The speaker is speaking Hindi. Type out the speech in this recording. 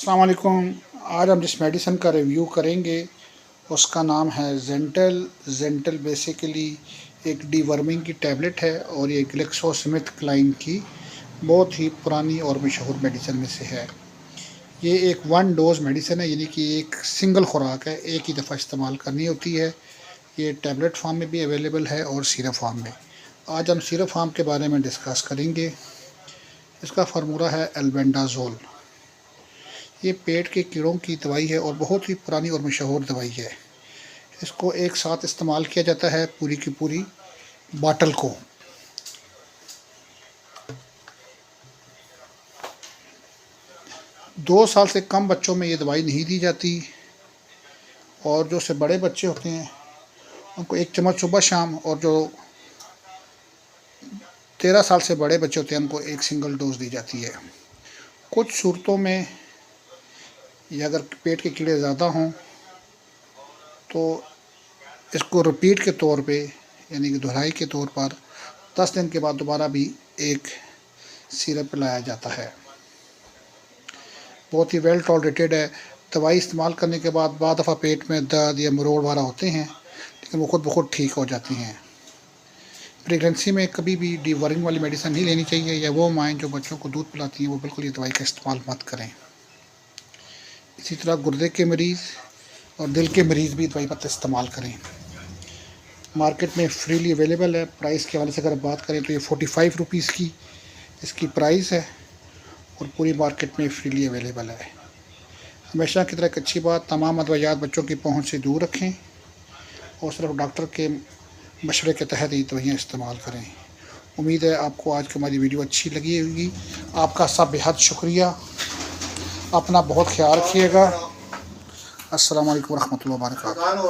अस्सलाम वालेकुम। आज हम जिस मेडिसिन का रिव्यू करेंगे उसका नाम है जेंटल बेसिकली एक डीवर्मिंग की टैबलेट है और ये ग्लेक्सोस्मिथक्लाइन की बहुत ही पुरानी और मशहूर मेडिसिन में से है। ये एक वन डोज मेडिसिन है, यानी कि एक सिंगल खुराक है, एक ही दफ़ा इस्तेमाल करनी होती है। ये टैबलेट फॉर्म में भी अवेलेबल है और सिरप फॉर्म में। आज हम सिरप फॉर्म के बारे में डिस्कस करेंगे। इसका फार्मूला है एल्बेंडाजोल। ये पेट के कीड़ों की दवाई है और बहुत ही पुरानी और मशहूर दवाई है। इसको एक साथ इस्तेमाल किया जाता है पूरी की पूरी बाटल को। दो साल से कम बच्चों में ये दवाई नहीं दी जाती और जो से बड़े बच्चे होते हैं उनको एक चम्मच सुबह शाम, और जो 13 साल से बड़े बच्चे होते हैं उनको एक सिंगल डोज दी जाती है। कुछ सूरतों में या अगर पेट के कीड़े ज़्यादा हों तो इसको रिपीट के तौर पे, यानी कि दोहराई के तौर पर 10 दिन के बाद दोबारा भी एक सिरप पिलाया जाता है। बहुत ही वेल टॉलरेटेड है। दवाई इस्तेमाल करने के बाद दफ़ा पेट में दर्द या मरोड़ वगैरह होते हैं, लेकिन वो खुद ब खुद ठीक हो जाती हैं। प्रेगनेंसी में कभी भी डीवर्मिंग वाली मेडिसिन नहीं लेनी चाहिए, या वो माएँ जो बच्चों को दूध पिलाती हैं वो बिल्कुल ये दवाई का इस्तेमाल मत करें। इसी तरह गुर्दे के मरीज़ और दिल के मरीज़ भी दवाई मत इस्तेमाल करें। मार्केट में फ्रीली अवेलेबल है। प्राइस के हवाले से अगर बात करें तो ये 45 रुपीज़ की इसकी प्राइस है और पूरी मार्केट में फ्रीली अवेलेबल है। हमेशा की तरह एक अच्छी बात, तमाम अद्वियात बच्चों की पहुंच से दूर रखें और सिर्फ डॉक्टर के मशवरे के तहत ही दवाइयाँ इस्तेमाल करें। उम्मीद है आपको आज की हमारी वीडियो अच्छी लगी होगी। आपका सब बेहद शुक्रिया। अपना बहुत ख्याल रखिएगा। अस्सलाम वालेकुम रहमतुल्लाहि व बरकातहू।